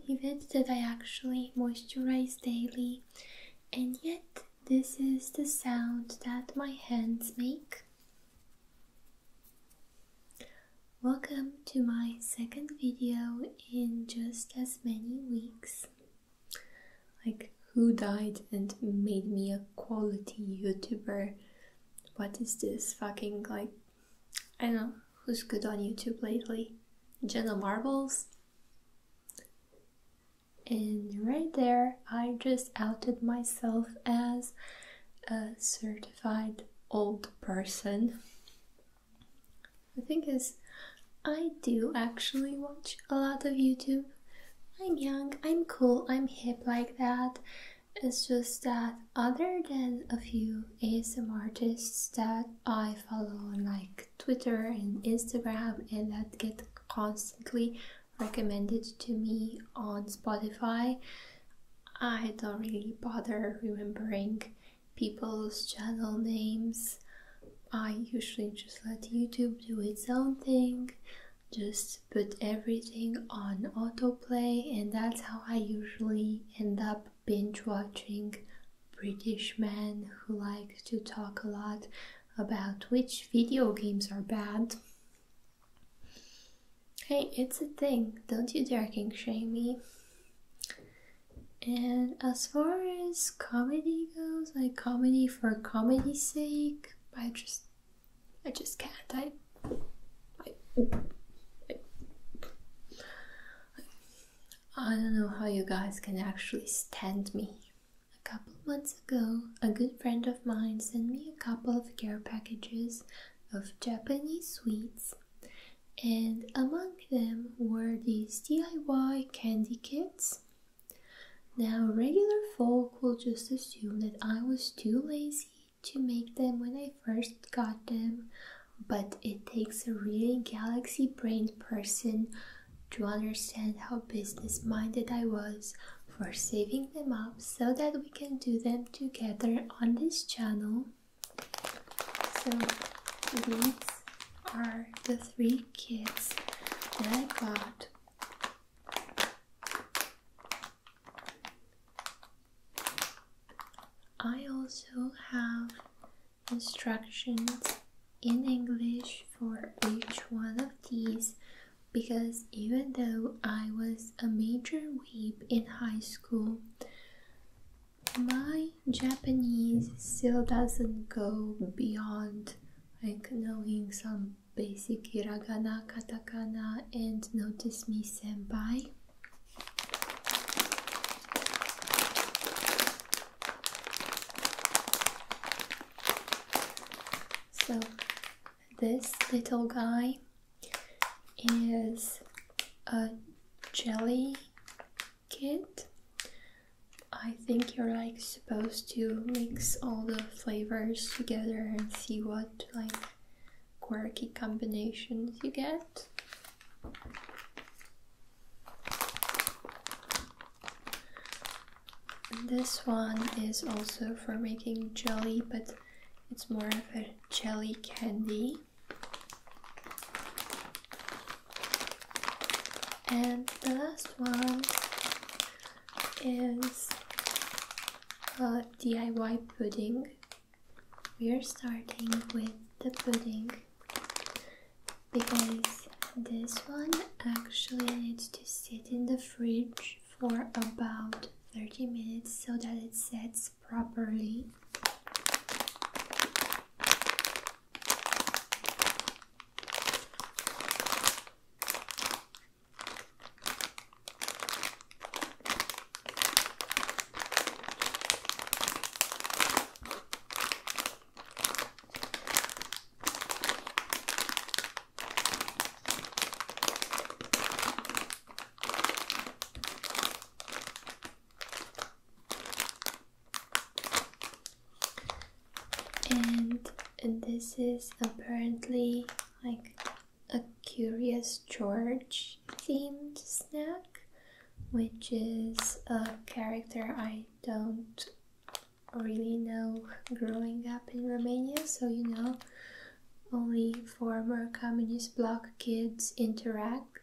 believe it that I actually moisturize daily, and yet this is the sound that my hands make. Welcome to my second video in just as many weeks. Like, who died and made me a quality YouTuber? What is this fucking, like, I don't know, who's good on YouTube lately? Jenna Marbles? And right there, I just outed myself as a certified old person. The thing is, I do actually watch a lot of YouTube. I'm young, I'm cool, I'm hip like that. It's just that other than a few ASM artists that I follow on like Twitter and Instagram and that get constantly recommended to me on Spotify, I don't really bother remembering people's channel names. I usually just let YouTube do its own thing, just put everything on autoplay, and that's how I usually end up binge watching British men who like to talk a lot about which video games are bad. Hey, it's a thing, don't you dare king shame me. And as far as comedy goes, like comedy for comedy's sake, I just can't. I don't know how you guys can actually stand me. A couple months ago, a good friend of mine sent me a couple of care packages of Japanese sweets, and among them were these DIY candy kits. Now, regular folk will just assume that I was too lazy to make them when I first got them, but it takes a really galaxy-brained person to understand how business-minded I was for saving them up so that we can do them together on this channel. So these are the 3 kits that I got. I also have instructions in English for each one of these, because even though I was a major weeb in high school, my Japanese still doesn't go beyond like knowing some basic hiragana, katakana, and notice me senpai. So this little guy is a jelly kit. I think you're like supposed to mix all the flavors together and see what like quirky combinations you get. And this one is also for making jelly, but it's more of a jelly candy. And the last one is a DIY pudding. We are starting with the pudding because this one actually needs to sit in the fridge for about 30 minutes so that it sets properly. And this is apparently like a Curious George themed snack, which is a character I don't really know growing up in Romania, so you know, only former communist bloc kids interact.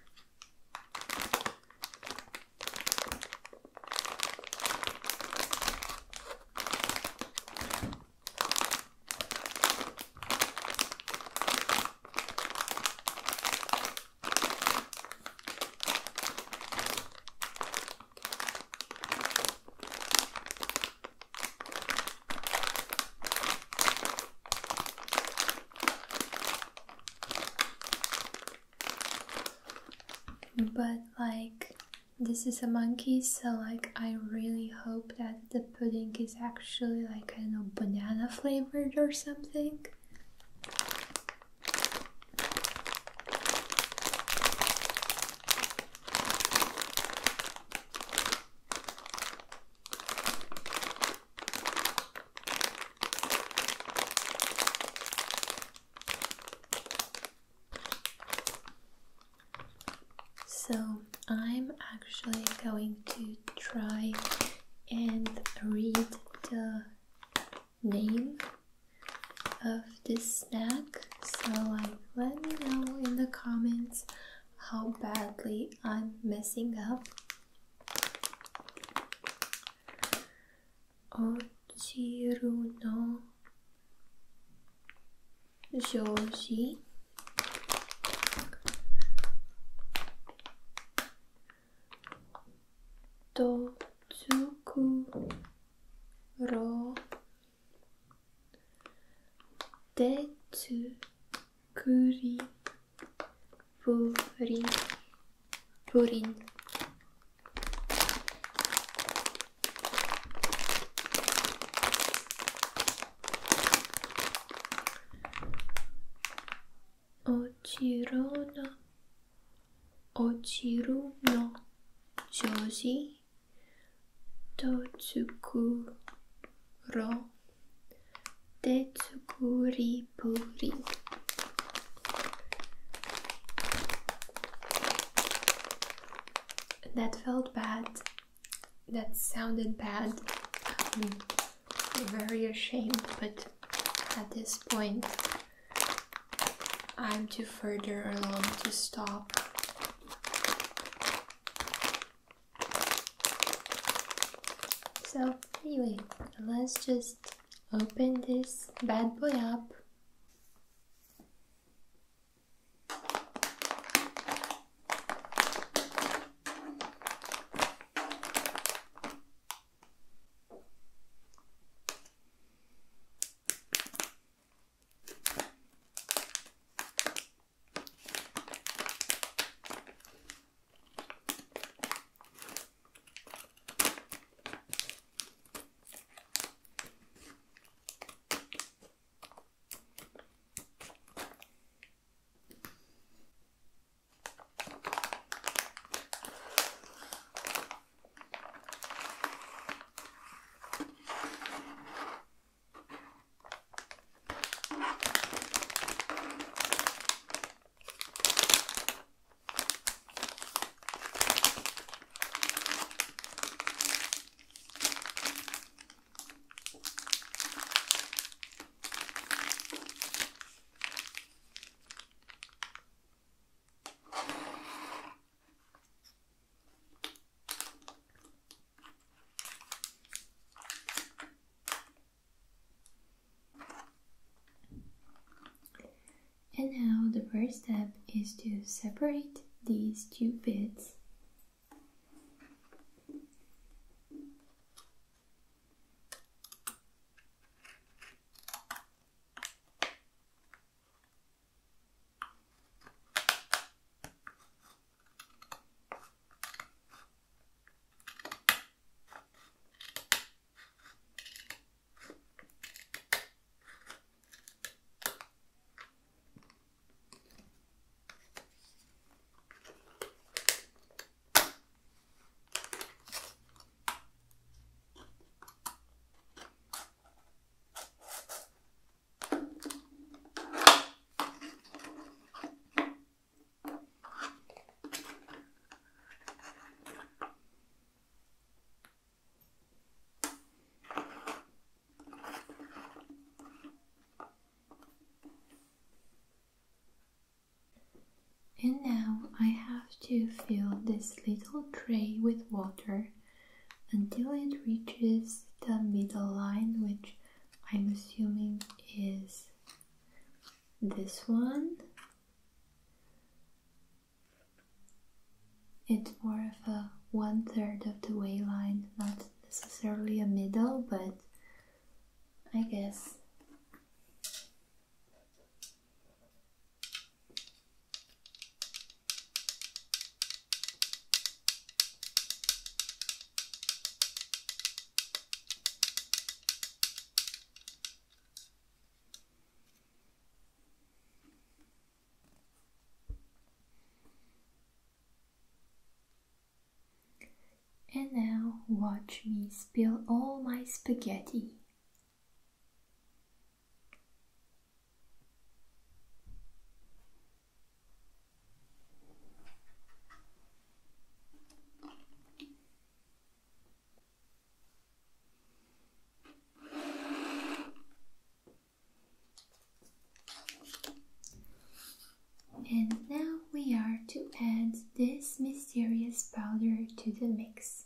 but like this is a monkey, so like I really hope that the pudding is actually like, I don't know, banana flavored or something. So I'm actually going to try and read the name of this snack. So like, let me know in the comments how badly I'm messing up. Ochiru no joji. Totsukuro Tetsukuri Purin. Ochiru no joji Totsukuro Tetsukuri Purin. That felt bad. That sounded bad. I'm very ashamed, but at this point I'm too further along to stop. So anyway, let's just open this bad boy up. And now the first step is to separate these two bits. And now I have to fill this little tray with water until it reaches the middle line, which I'm assuming is this one. It's more of a 1/3 of the way line, not necessarily a middle, but I guess. watch me spill all my spaghetti. And now we are to add this mysterious powder to the mix.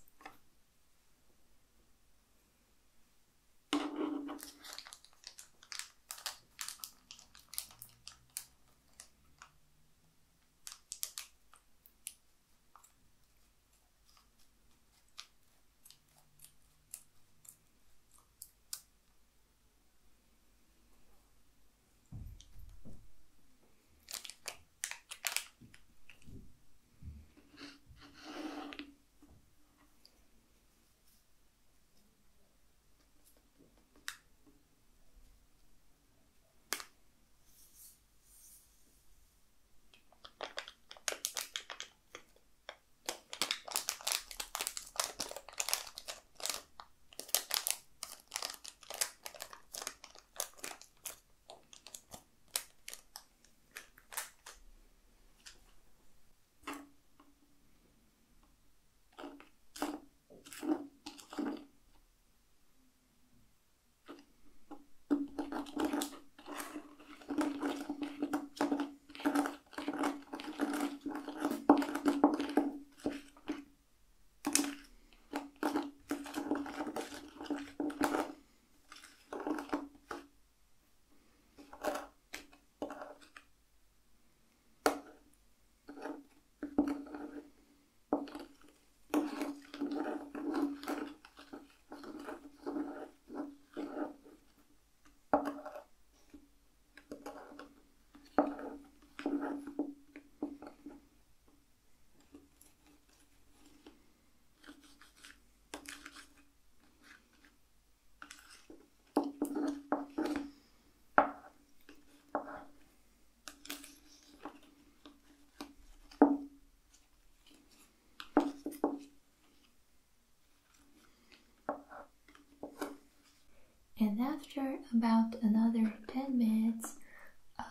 And after about another 10 minutes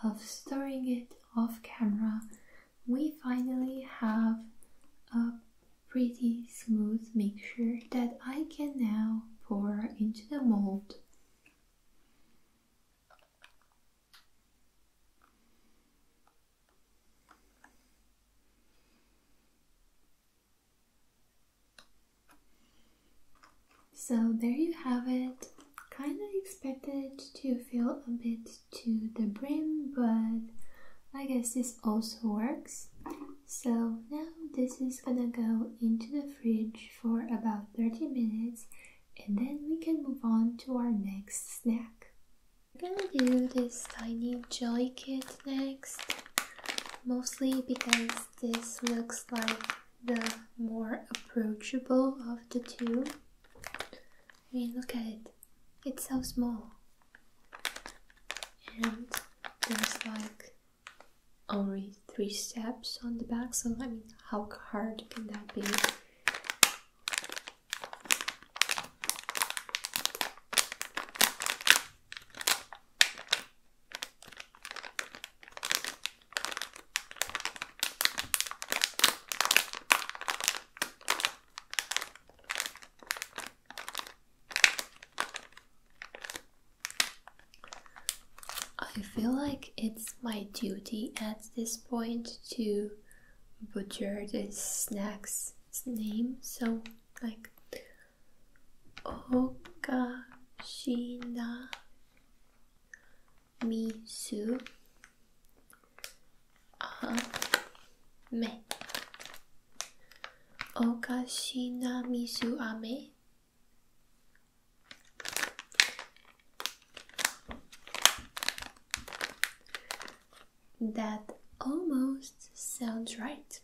of stirring it off camera, we finally have a pretty smooth mixture that I can now pour into the mold. So there you have it. Kind of expected to fill a bit to the brim, but I guess this also works. So now this is gonna go into the fridge for about 30 minutes and then we can move on to our next snack. I'm gonna do this tiny jelly kit next, mostly because this looks like the more approachable of the two. I mean, look at it. It's so small, and there's like only 3 steps on the back, so I mean, how hard can that be? I feel like it's my duty at this point to butcher this snack's name, so like Okashina Misu Ame. Okashina Misu Ame. That almost sounds right.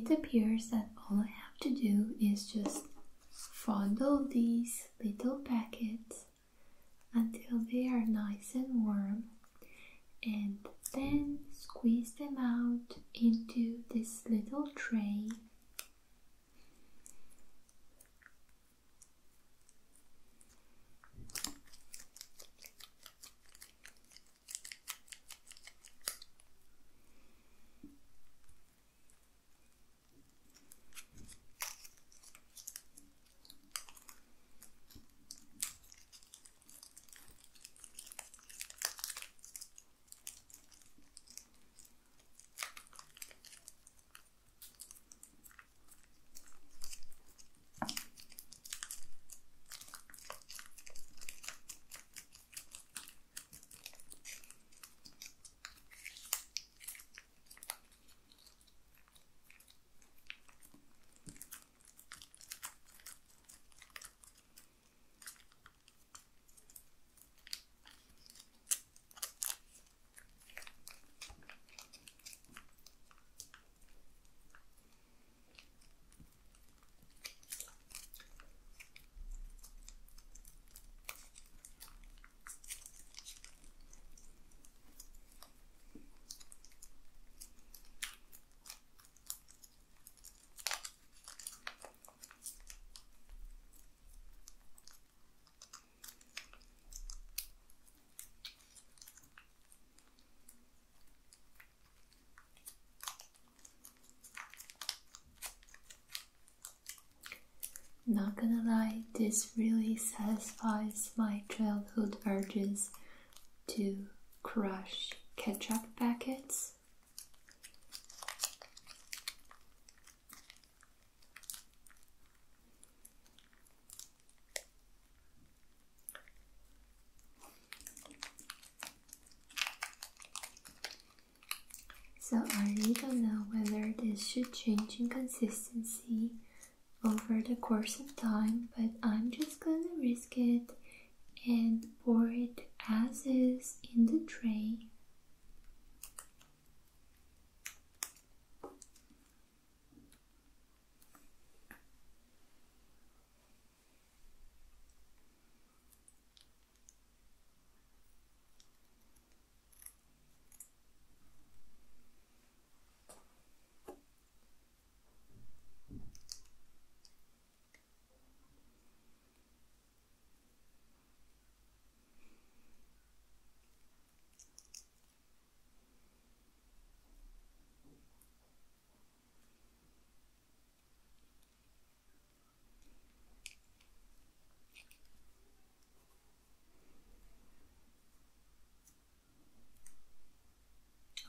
it appears that all I have to do is just fondle these little packets until they are nice and warm, and then squeeze them out into this little tray. Not gonna lie, this really satisfies my childhood urges to crush ketchup packets. So I really don't know whether this should change in consistency over the course of time, but I'm just gonna risk it and pour it as is in the tray.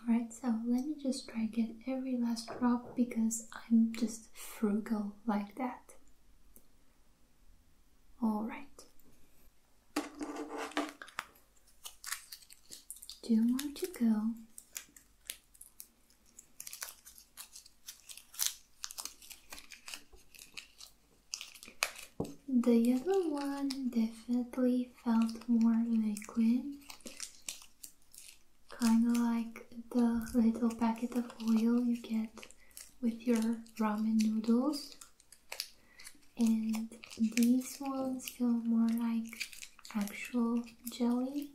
Alright, so let me just try get every last drop because I'm just frugal like that. Alright. 2 more to go. The yellow one definitely felt more liquid. Kind of like the little packet of oil you get with your ramen noodles, and these ones feel more like actual jelly.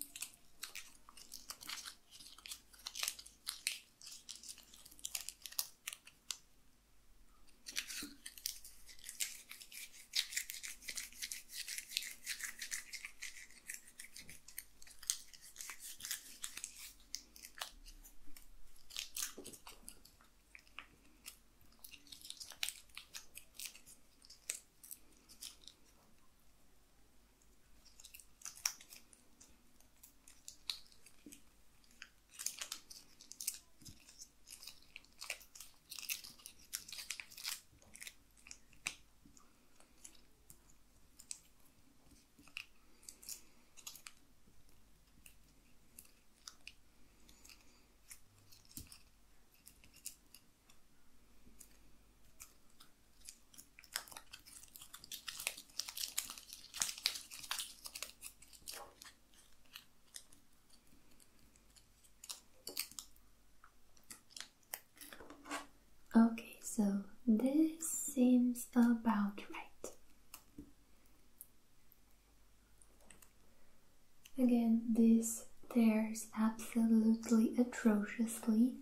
and this tears absolutely atrociously.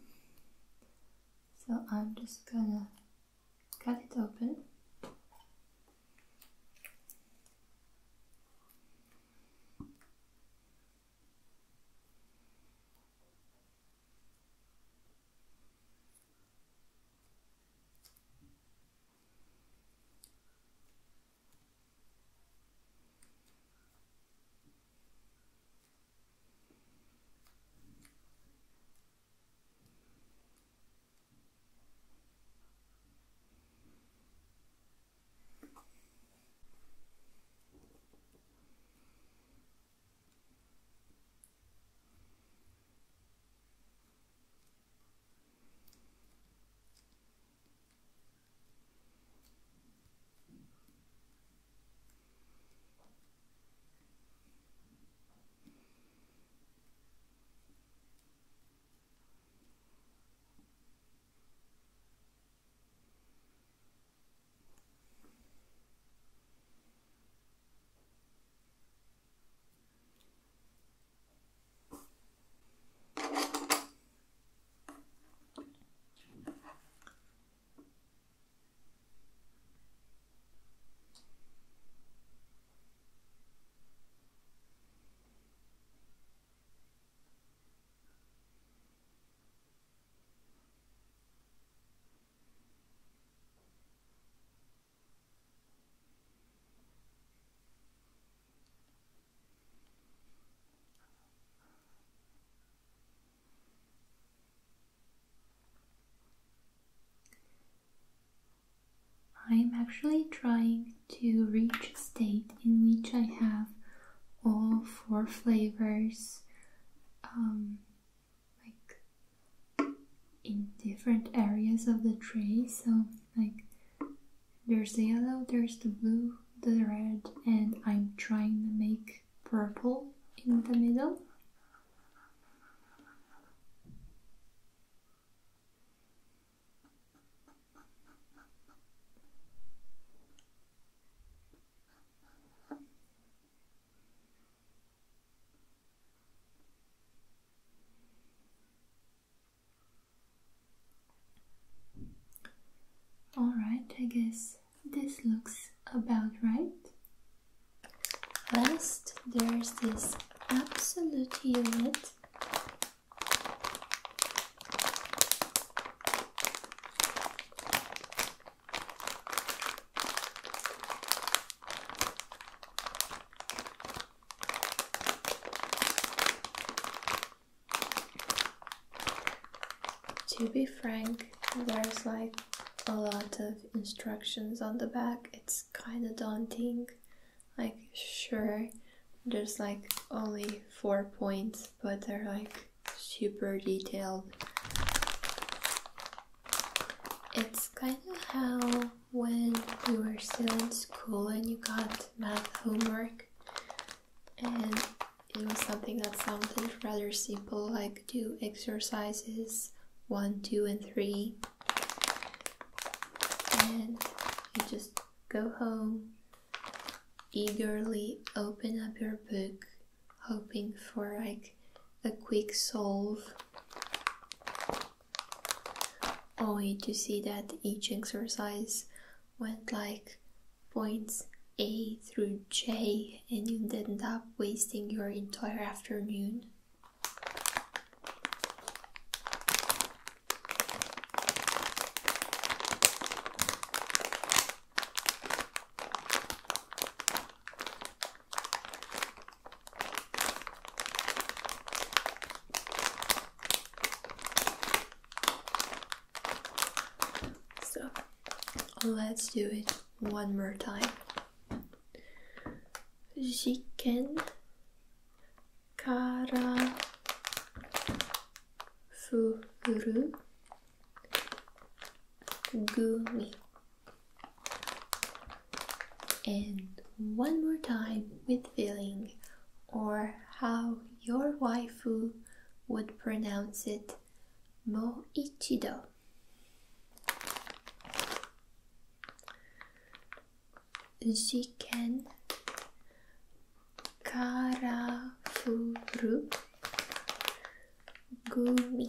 So I'm just gonna cut it open. I'm actually trying to reach a state in which I have all 4 flavors like in different areas of the tray. So like there's the yellow, there's the blue, the red, and I'm trying to make purple in the middle. Alright, I guess this looks about right. Last, there's this absolute unit. To be frank, there's like a lot of instructions on the back. It's kind of daunting. Like, sure, there's like only 4 points, but they're like super detailed. It's kind of how when you were still in school and you got math homework and it was something that sounded rather simple, like do exercises 1, 2, and 3, and you just go home, eagerly open up your book, hoping for like a quick solve, only to see that each exercise went like points A through J and you'd end up wasting your entire afternoon. So let's do it one more time. Chicken, kara, furu, gumi. And one more time with feeling, or how your waifu would pronounce it, mo ichido. Chicken, kara, guru, gumi.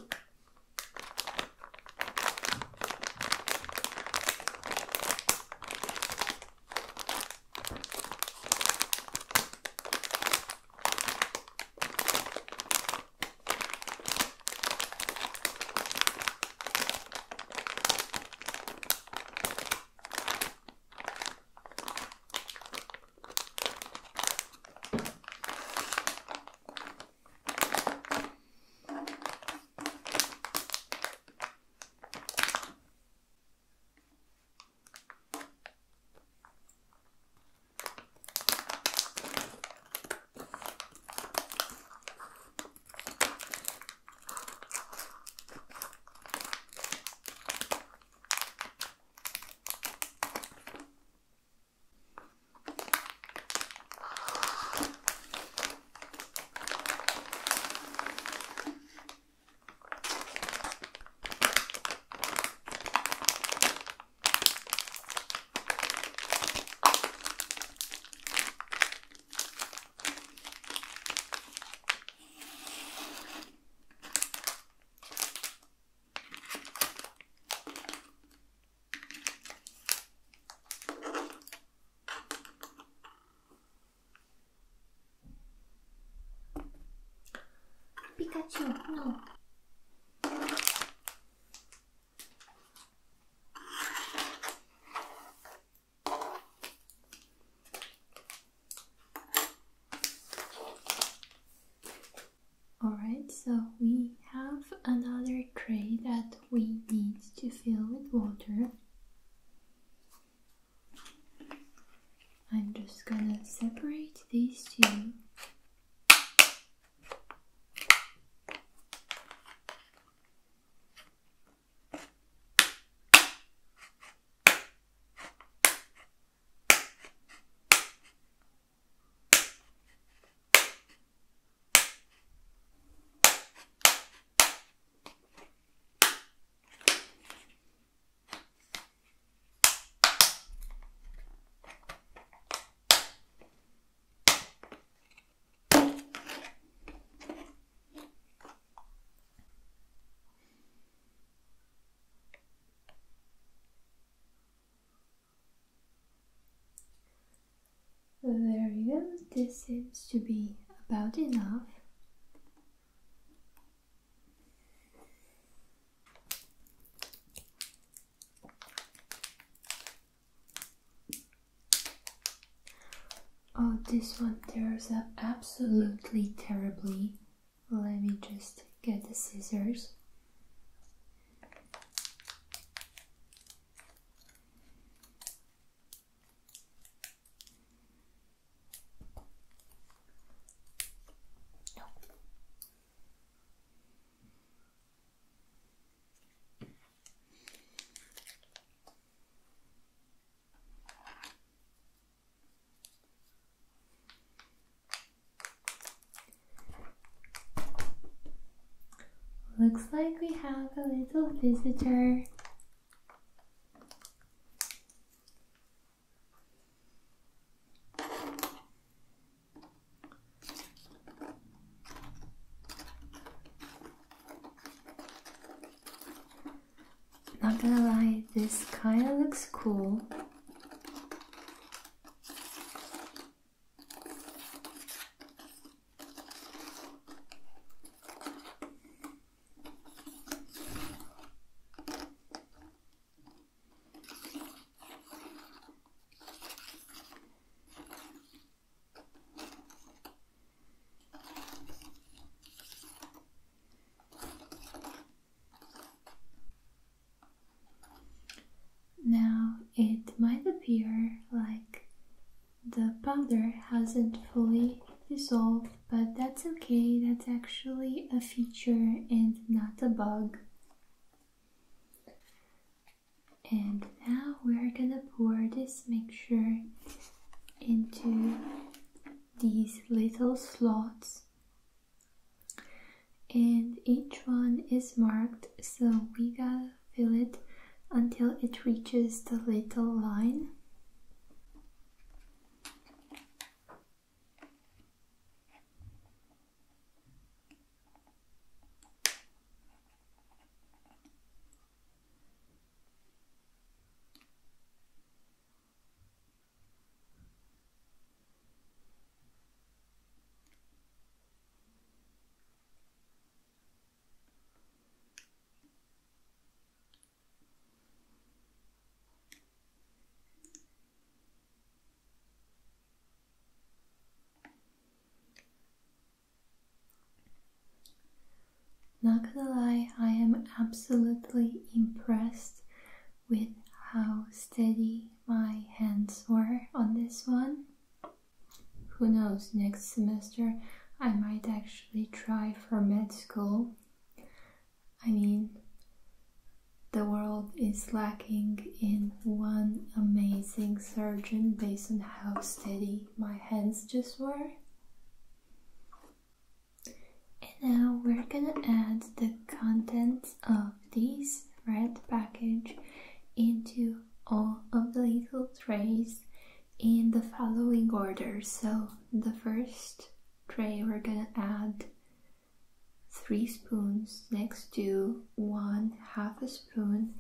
Pikachu, no. Alright, so we have another tray that we need to fill with water. I'm just gonna separate these two. There you go, this seems to be about enough. Oh, this one tears up absolutely terribly. Let me just get the scissors. Looks like we have a little visitor. Not gonna lie, this kinda looks cool. Now, it might appear like the powder hasn't fully dissolved, but that's okay, that's actually a feature and not a bug. And now we're gonna pour this mixture into these little slots, and each one is marked, so we gotta fill it until it reaches the little line. Not gonna lie, I am absolutely impressed with how steady my hands were on this one. Who knows, next semester I might actually try for med school. I mean, the world is lacking in one amazing surgeon based on how steady my hands just were. And now we're gonna add the contents of this red package into all of the little trays in the following order. So the first tray we're gonna add 3 spoons next to 1/2 a spoon,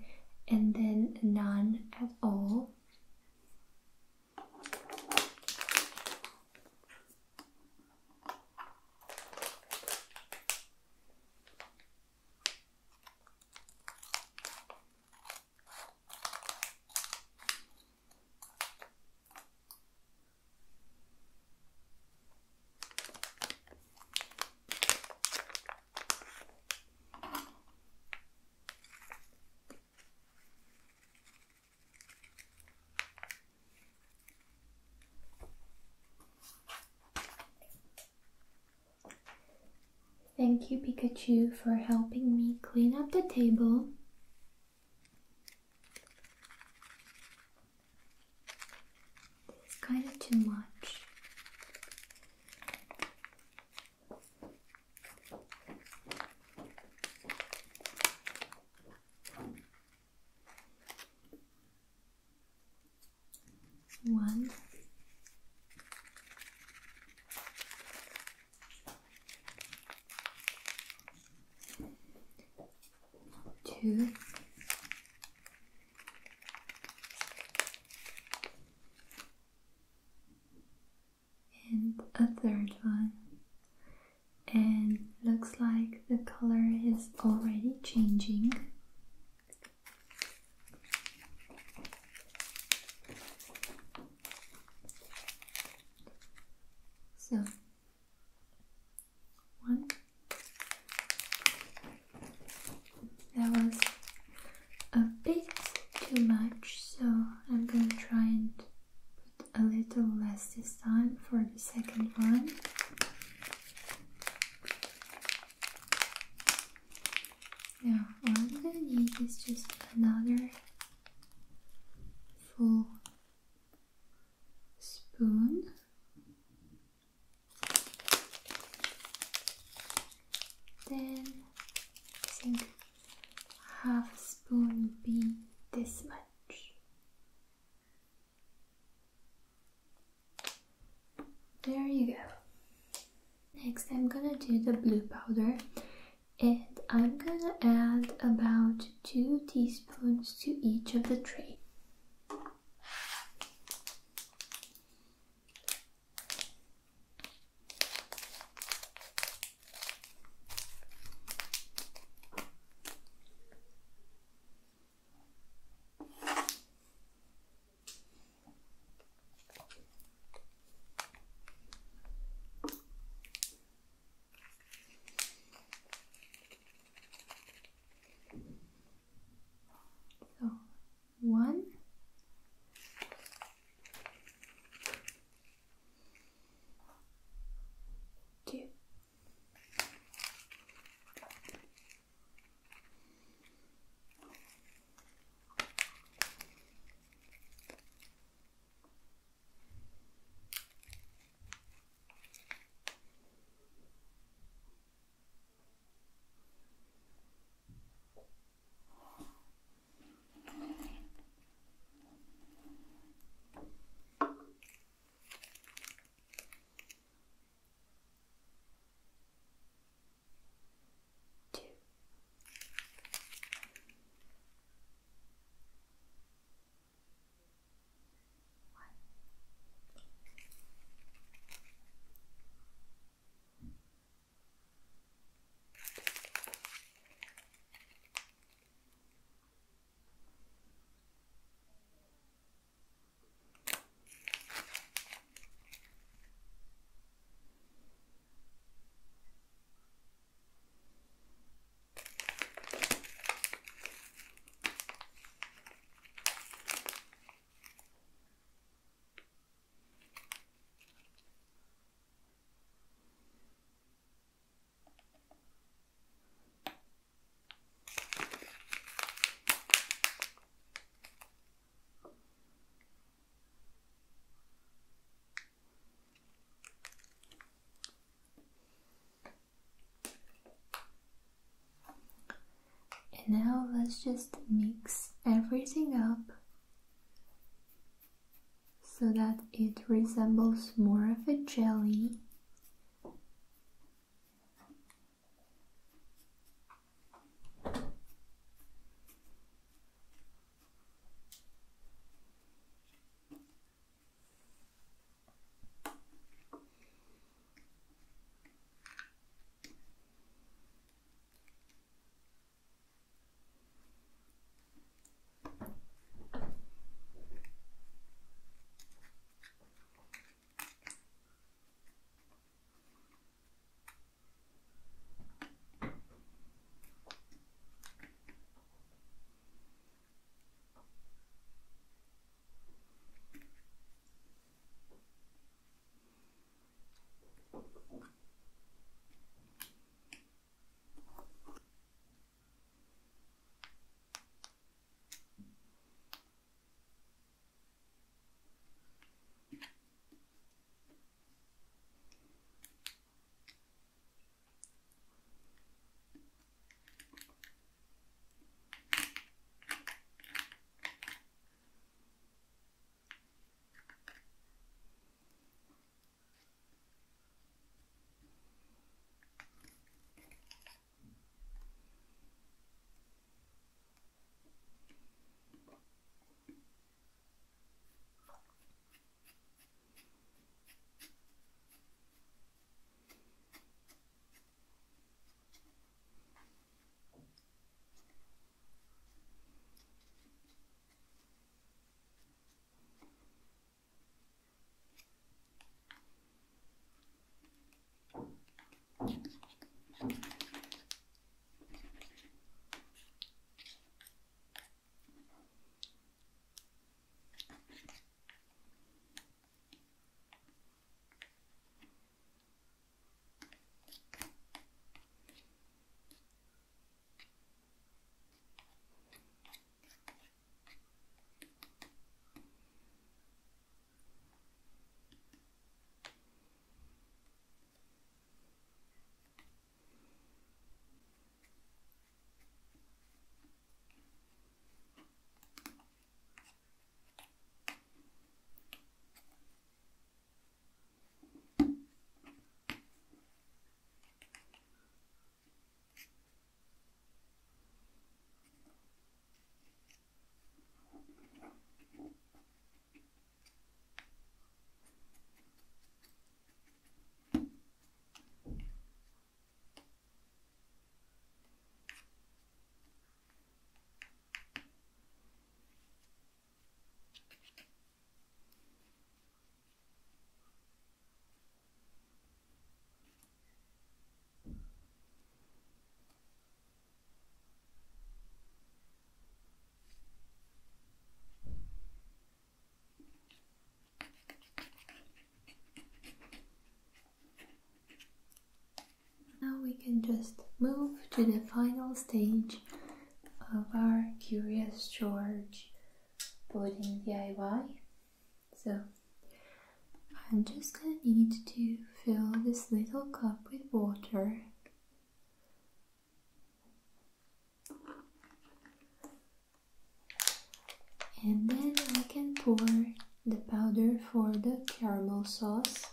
and then none at all. Thank you, Pikachu, for helping me clean up the table. It's kind of too much. One. 2. And a third one. And looks like the color is already changing. So 1. That was a bit too much, so I'm gonna try and put a little less this time for the second one. Now all I'm gonna need is just another full spoon. Then I think 1/2 spoon would be this much. There you go. Next I'm gonna do the blue powder, and I'm gonna add about 2 teaspoons to each of the trays. So 1, let's just mix everything up so that it resembles more of a jelly. We can just move to the final stage of our Curious George pudding DIY. So I'm just gonna need to fill this little cup with water. And then I can pour the powder for the caramel sauce.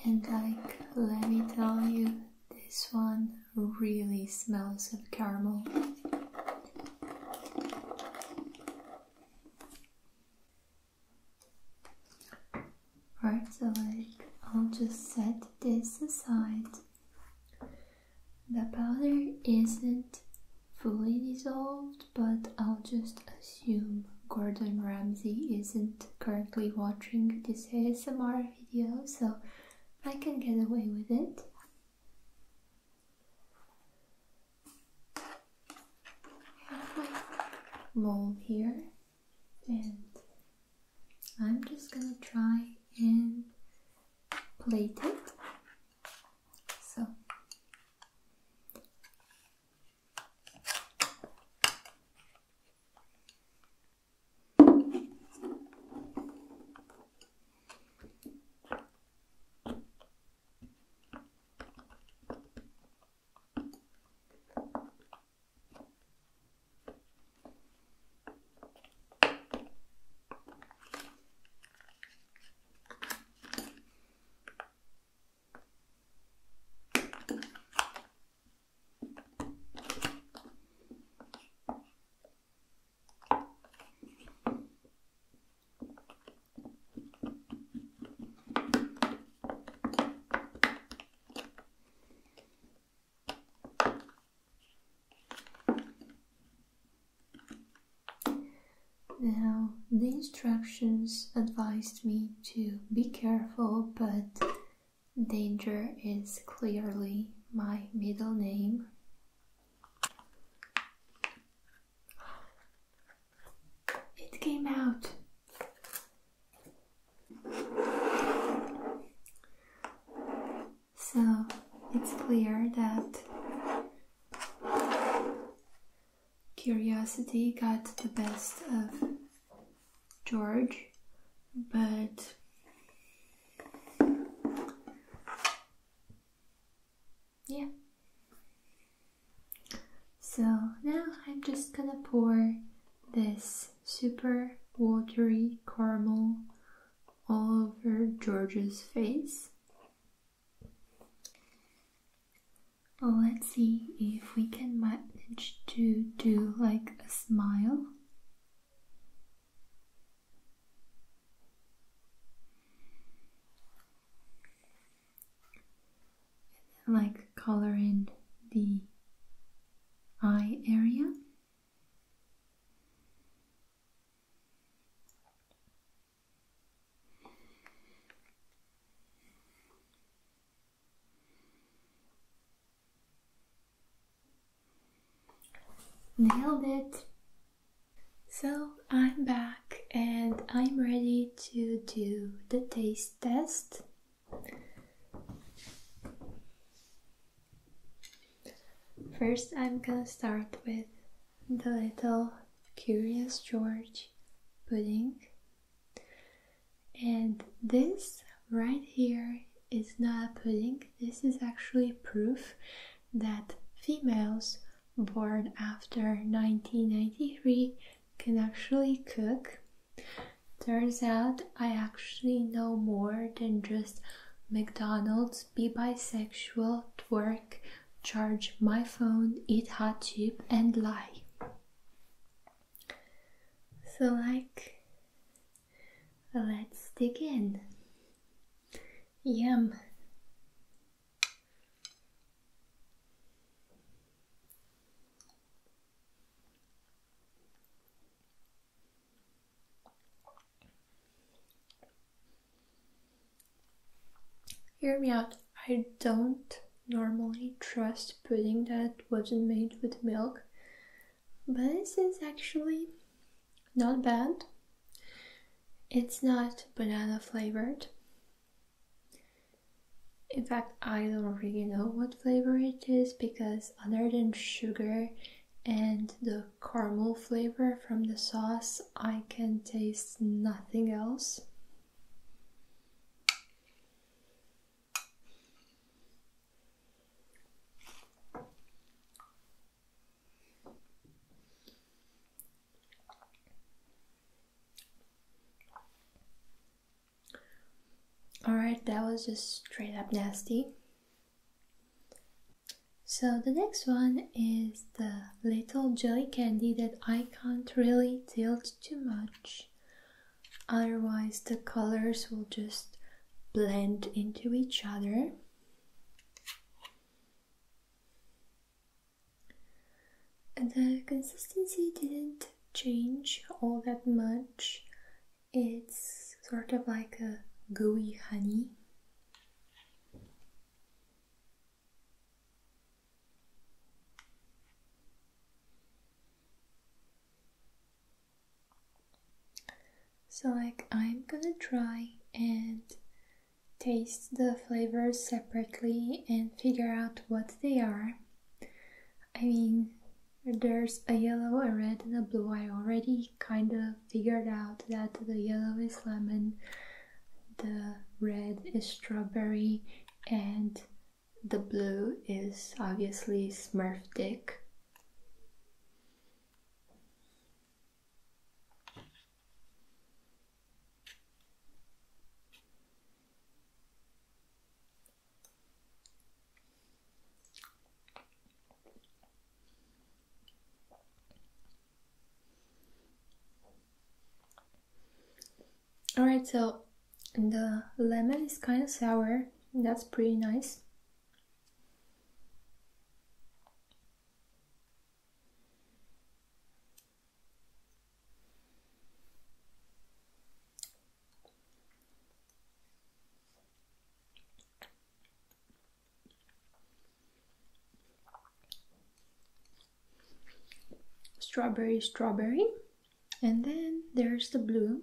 And let me tell you, this one really smells of caramel. just set this aside. The powder isn't fully dissolved, but I'll just assume Gordon Ramsay isn't currently watching this ASMR video, so I can get away with it. I have my mold here, and I'm just gonna try and plate it. So now, the instructions advised me to be careful, but danger is clearly my middle name. It came out. So it's clear that curiosity got the best of George, but yeah. So now I'm just gonna pour this super watery caramel all over George's face. Well, let's see if we can manage to do like a smile. And then like color in the eye area. Nailed it! So I'm back and I'm ready to do the taste test. First I'm gonna start with the little Curious George pudding. And this right here is not a pudding, this is actually proof that females born after 1993 can actually cook. Turns out I actually know more than just McDonald's, be bisexual, twerk, charge my phone, eat hot chip, and lie. So like, let's dig in. Yum. Hear me out, I don't normally trust pudding that wasn't made with milk, but this is actually not bad. It's not banana flavored. In fact, I don't really know what flavor it is because other than sugar and the caramel flavor from the sauce, I can taste nothing else. Alright, that was just straight up nasty. So the next one is the little jelly candy that I can't really tilt too much. Otherwise the colors will just blend into each other. And the consistency didn't change all that much. It's sort of like a gooey honey. So I'm gonna try and taste the flavors separately and figure out what they are. I mean, there's a yellow, a red, and a blue. I already kind of figured out that the yellow is lemon, the red is strawberry, and the blue is obviously Smurf Dick. Alright, so the lemon is kind of sour. That's pretty nice. Strawberry, and then there's the blue.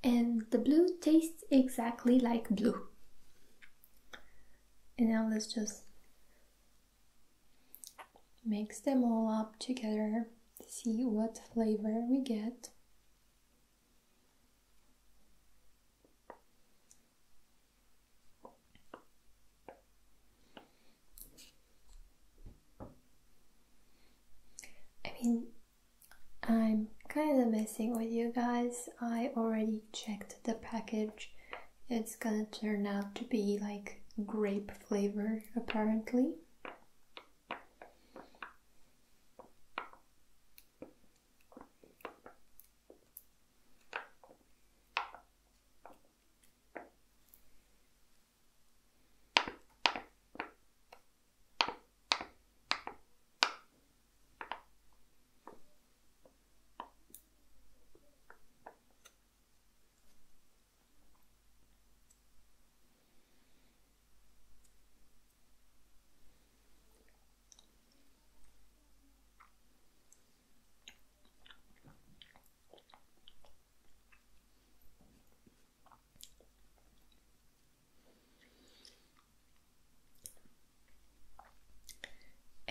And the blue tastes exactly like blue. And now let's just mix them all up together to see what flavor we get. I mean, I'm kind of messing with you guys. I already checked the package. It's gonna turn out to be like grape flavor, apparently.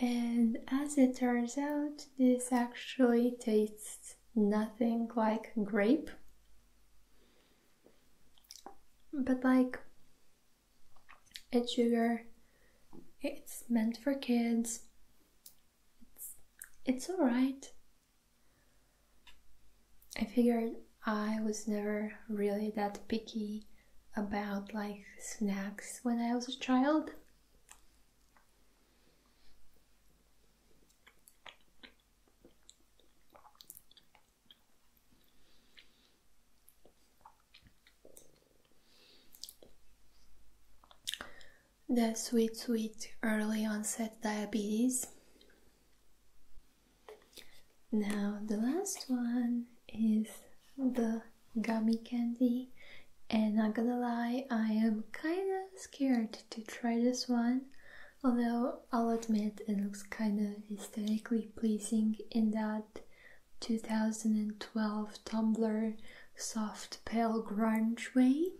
And as it turns out, this actually tastes nothing like grape, but like it's sugar, it's meant for kids, it's alright. I figured I was never really that picky about like snacks when I was a child. The sweet early onset diabetes. Now the last one is the gummy candy, and not gonna lie, I am kinda scared to try this one, although I'll admit it looks kinda aesthetically pleasing in that 2012 Tumblr soft pale grunge way.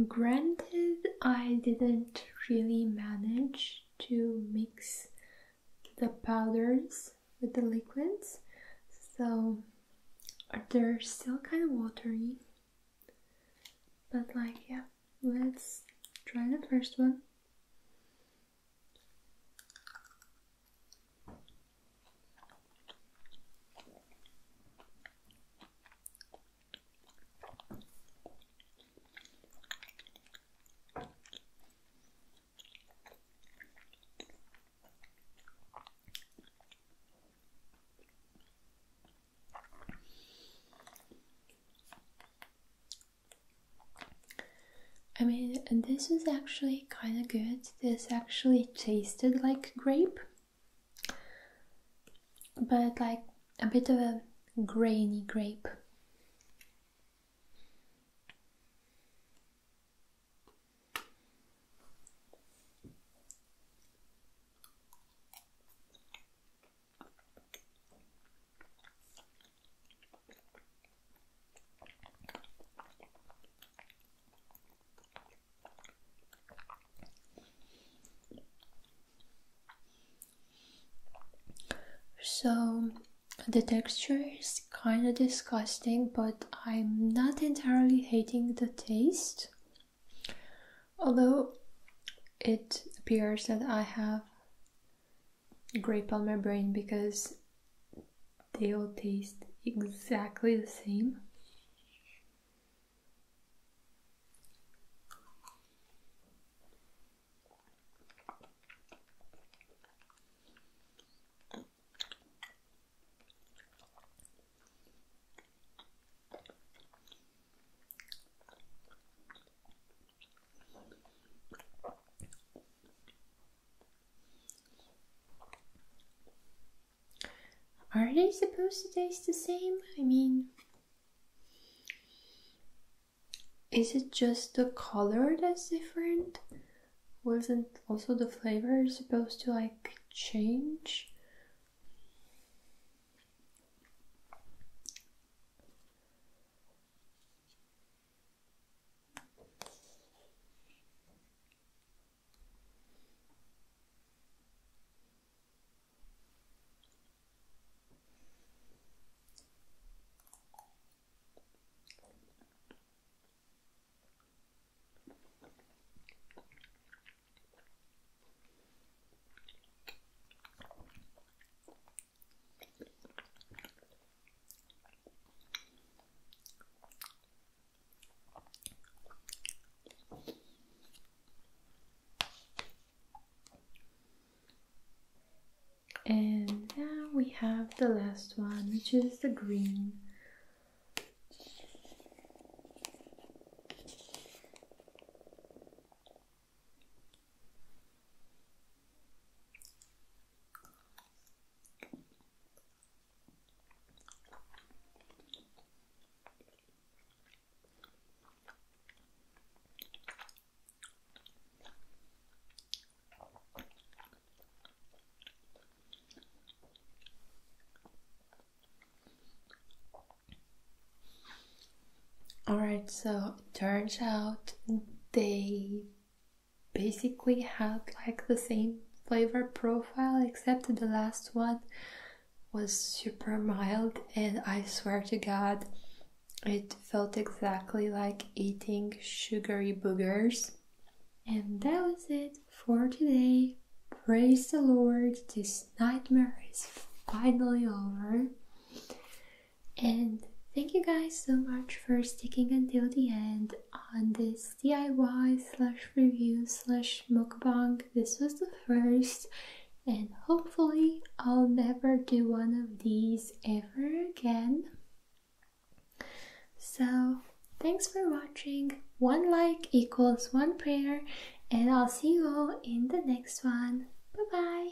Granted, I didn't really manage to mix the powders with the liquids, so they're still kind of watery, But like, yeah, let's try the first one. I mean, and this was actually kind of good. This actually tasted like grape, but like a bit of a grainy grape. So the texture is kind of disgusting, but I'm not entirely hating the taste. Although it appears that I have grape on my brain because they all taste exactly the same. Are they supposed to taste the same? I mean, is it just the color that's different? Wasn't also the flavor supposed to like change? And now we have the last one, which is the green. Alright, so it turns out they basically had like the same flavor profile, except the last one was super mild, and I swear to God, it felt exactly like eating sugary boogers. And that was it for today. Praise the Lord, this nightmare is finally over. And thank you guys so much for sticking until the end on this DIY/review/mukbang. This was the first, and hopefully I'll never do one of these ever again. So thanks for watching. One like equals one prayer, and I'll see you all in the next one. Bye bye.